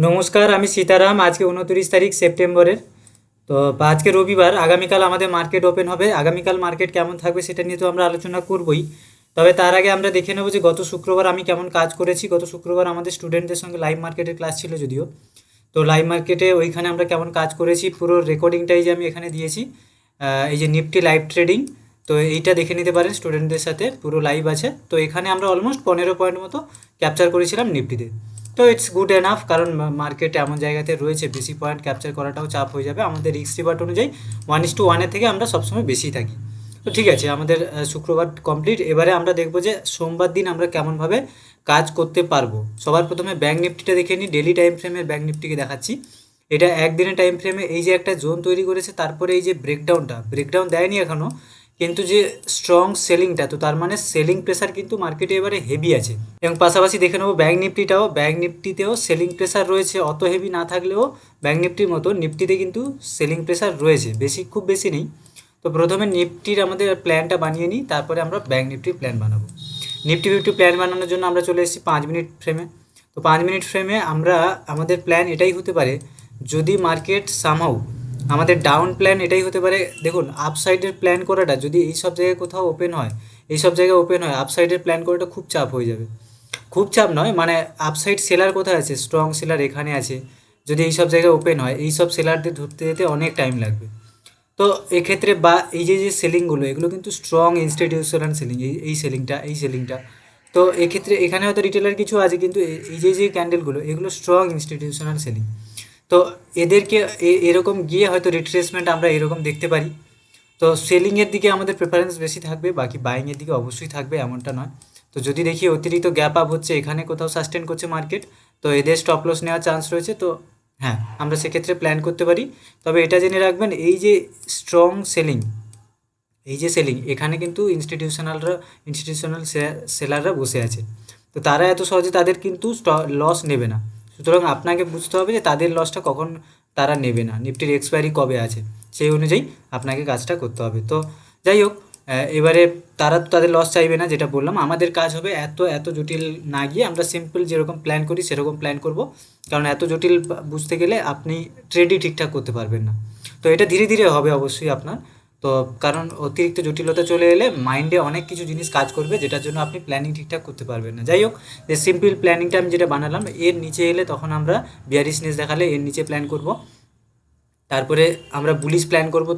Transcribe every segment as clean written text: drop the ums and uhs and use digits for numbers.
নমস্কার, আমি সীতারাম। আজকে 29 তারিখ সেপ্টেম্বরের। তো আজকে রবিবার, আগামীকাল আমাদের মার্কেট ওপেন হবে। আগামীকাল মার্কেট কেমন থাকবে সেটা নিয়ে তো আমরা আলোচনা করবই। তবে তার আগে আমরা দেখে নেবো যে গত শুক্রবার আমি কেমন কাজ করেছি। গত শুক্রবার আমাদের স্টুডেন্টদের সঙ্গে লাইভ মার্কেটের ক্লাস ছিল যদিও। তো লাইভ মার্কেটে ওইখানে আমরা কেমন কাজ করেছি পুরো রেকর্ডিংটাই যে আমি এখানে দিয়েছি। এই যে নিফটি লাইভ ট্রেডিং, তো এইটা দেখে নিতে পারেন, স্টুডেন্টদের সাথে পুরো লাইভ আছে। তো এখানে আমরা অলমোস্ট 15 পয়েন্ট মতো ক্যাপচার করেছিলাম নিফটিতে। তো ইটস গুড এনাফ, কারণ মার্কেট এমন জায়গাতে রয়েছে বেশি পয়েন্ট ক্যাপচার করাটাও চাপ হয়ে যাবে। আমাদের রিস্ক রিওয়ার্ড অনুযায়ী 1:1 থেকে আমরা সবসময় বেশি থাকি। তো ঠিক আছে, আমাদের শুক্রবার কমপ্লিট। এবারে আমরা দেখবো যে সোমবার দিন আমরা কেমনভাবে কাজ করতে পারবো। সবার প্রথমে ব্যাঙ্ক নিফটিটা দেখে নিই। ডেলি টাইম ফ্রেমের ব্যাঙ্ক নিফটিকে দেখাচ্ছি। এটা একদিনের টাইম ফ্রেমে এই যে একটা জোন তৈরি করেছে, তারপরে এই যে ব্রেকডাউন দেয়নি এখনও, কিন্তু যে স্ট্রং সেলিংটা, তো তার মানে সেলিং প্রেসার কিন্তু মার্কেটে এবারে হেভি আছে। এবং পাশাপাশি দেখে নেবো ব্যাঙ্ক নিফটিতেও সেলিং প্রেসার রয়েছে। অত হেভি না থাকলেও ব্যাঙ্ক নিফটির মতো নিফটিতে কিন্তু সেলিং প্রেসার রয়েছে, খুব বেশি নেই। তো প্রথমে নিফটির আমাদের প্ল্যানটা বানিয়ে নিই, তারপরে আমরা ব্যাঙ্ক নিফটির প্ল্যান বানাবো। নিফটি ফিফটি প্ল্যান বানানোর জন্য আমরা চলে এসেছি 5 মিনিট ফ্রেমে। তো 5 মিনিট ফ্রেমে আমাদের প্ল্যান এটাই হতে পারে, যদি মার্কেট সামহাউ আমাদের ডাউন প্ল্যান এটাই হতে পারে। দেখুন, আপসাইডের প্ল্যান করাটা যদি এই সব জায়গায় কোথাও ওপেন হয়, আপসাইডের প্ল্যান করাটা খুব চাপ হয়ে যাবে। খুব চাপ নয়, মানে আপসাইড সেলার কোথায় আছে, স্ট্রং সেলার এখানে আছে। যদি এই সব জায়গায় ওপেন হয়, এই সব সেলারদের ধরতে যেতে অনেক টাইম লাগবে। তো এক্ষেত্রে বা এই যে সেলিংগুলো, এগুলো কিন্তু স্ট্রং ইনস্টিটিউশনাল সেলিং, এই সেলিংটা। তো এক্ষেত্রে এখানে হয়তো রিটেলার কিছু আছে, কিন্তু এই যে ক্যান্ডেলগুলো, এগুলো স্ট্রং ইনস্টিটিউশনাল সেলিং। তো এদেরকে এরকম গিয়ে হয়তো রিট্রেসমেন্ট আমরা এরকম দেখতে পারি। তো সেলিংয়ের দিকে আমাদের প্রেফারেন্স বেশি থাকবে, বাকি বাইংয়ের দিকে অবশ্যই থাকবে, এমনটা নয়। তো যদি দেখি অতিরিক্ত গ্যাপ আপ হচ্ছে, এখানে কোথাও সাস্টেন করছে মার্কেট, তো এদের স্টপ লস নেওয়ার চান্স রয়েছে। তো হ্যাঁ, আমরা সেক্ষেত্রে প্ল্যান করতে পারি। তবে এটা জেনে রাখবেন, এই যে স্ট্রং সেলিং, এখানে কিন্তু ইনস্টিটিউশনাল সেলাররা বসে আছে। তো তারা এত সহজে তাদের কিন্তু লস নেবে না। সুতরাং আপনাকে বুঝতে হবে যে তাদের লসটা কখন তারা নেবে না, নিফটির এক্সপায়ারি কবে আছে, সেই অনুযায়ী আপনাকে কাজটা করতে হবে। তো যাই হোক, এবারে তারা তো তাদের লস চাইবে না, যেটা বললাম। আমাদের কাজ হবে এত জটিল না গিয়ে আমরা সিম্পল যেরকম প্ল্যান করি সেরকম প্ল্যান করব। কারণ এত জটিল বুঝতে গেলে আপনি ট্রেডই ঠিকঠাক করতে পারবেন না। তো এটা ধীরে ধীরে হবে অবশ্যই আপনার। তো কারণ অতিরিক্ত জটিলতা চলে এলে মাইন্ডে অনেক কিছু জিনিস কাজ করবে, যেটার জন্য আপনি প্ল্যানিং ঠিকঠাক করতে পারবেন না। যাই হোক, যে সিম্পল প্ল্যানিংটা আমি যেটা বানালাম, এর নিচে এলে তখন আমরা বিয়ারিশনেস দেখালে এর নিচে প্ল্যান করব। তারপরে আমরা বুলিশ প্ল্যান করব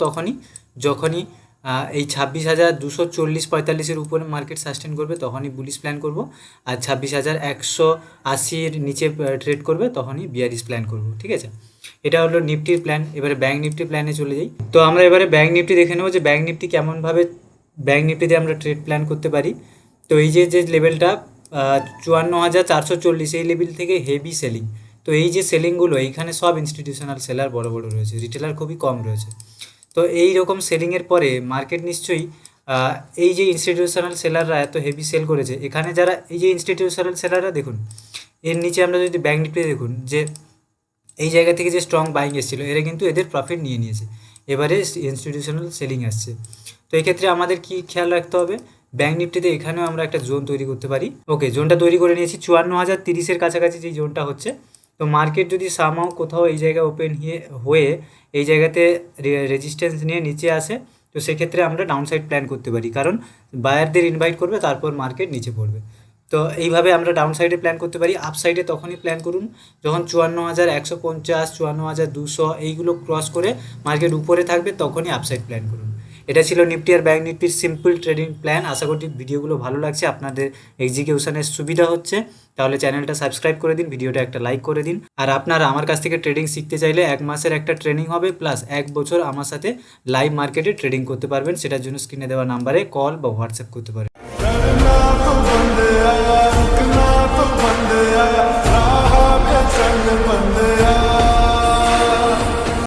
যখনই এই 26,240-45-এর উপরে মার্কেট সাস্টেন করবে, তখনই বুলিশ প্ল্যান করব। আর 26,180-এর নিচে ট্রেড করবে, তখনই বিয়ারিশ প্ল্যান করব। ঠিক আছে, এটা হলো নিফটির প্ল্যান। এবারে ব্যাঙ্ক নিফটি প্ল্যানে চলে যাই। তো আমরা এবারে ব্যাঙ্ক নিফটি দেখে নেবো যে ব্যাঙ্ক নিফটি কেমনভাবে ব্যাঙ্ক নিফটিতে আমরা ট্রেড প্ল্যান করতে পারি। তো এই যে লেভেলটা 54,440, এই লেভেল থেকে হেভি সেলিং। তো এই যে সেলিংগুলো, এইখানে সব ইনস্টিটিউশনাল সেলার বড় বড় রয়েছে, রিটেলার খুবই কম রয়েছে। তো এই রকম সেলিংয়ের পরে মার্কেট নিশ্চয়ই এই যে ইনস্টিটিউশনাল সেলাররা এত হেভি সেল করেছে, এখানে যারা এই যে ইনস্টিটিউশনাল সেলাররা, দেখুন এর নিচে আমরা যদি ব্যাঙ্ক নিফটি দেখুন, যে এই জায়গা থেকে যে স্ট্রং বাইং এসেছিলো, এরা কিন্তু এদের প্রফিট নিয়ে নিয়েছে। এবারে ইনস্টিটিউশনাল সেলিং আসছে। তো এক্ষেত্রে আমাদের কি খেয়াল রাখতে হবে, ব্যাঙ্ক নিফটিতে এখানেও আমরা একটা জোন তৈরি করতে পারি। ওকে, জোনটা তৈরি করে নিয়েছি 54,030-এর কাছাকাছি যেই জোনটা হচ্ছে। তো মার্কেট যদি সামহাও কোথাও এই জায়গায় ওপেন হয়ে এই জায়গাতে রেজিস্ট্যান্স নিয়ে নিচে আসে, তো সেক্ষেত্রে আমরা ডাউন সাইড প্ল্যান করতে পারি, কারণ বায়ারদের ইনভাইট করবে, তারপর মার্কেট নিচে পড়বে। তো এইভাবে আমরা ডাউন সাইডে প্ল্যান করতে পারি। আপ সাইডে তখনই প্ল্যান করুন যখন 54,150, 54,200 এইগুলো ক্রস করে মার্কেট উপরে থাকবে, তখনই আপসাইড প্ল্যান করুন। এটা ছিল নিফটি আর ব্যাঙ্ক নিফটির সিম্পল ট্রেডিং প্ল্যান। আশা করি ভিডিওগুলো ভালো লাগছে, আপনাদের এক্সিকিউশনের সুবিধা হচ্ছে। তাহলে চ্যানেলটা সাবস্ক্রাইব করে দিন, ভিডিওটা একটা লাইক করে দিন। আর আপনারা আমার কাছ থেকে ট্রেডিং শিখতে চাইলে 1 মাসের একটা ট্রেনিং হবে, প্লাস 1 বছর আমার সাথে লাইভ মার্কেটে ট্রেডিং করতে পারবেন। সেটার জন্য স্ক্রিনে দেওয়া নাম্বারে কল বা হোয়াটসঅ্যাপ করতে পারেন।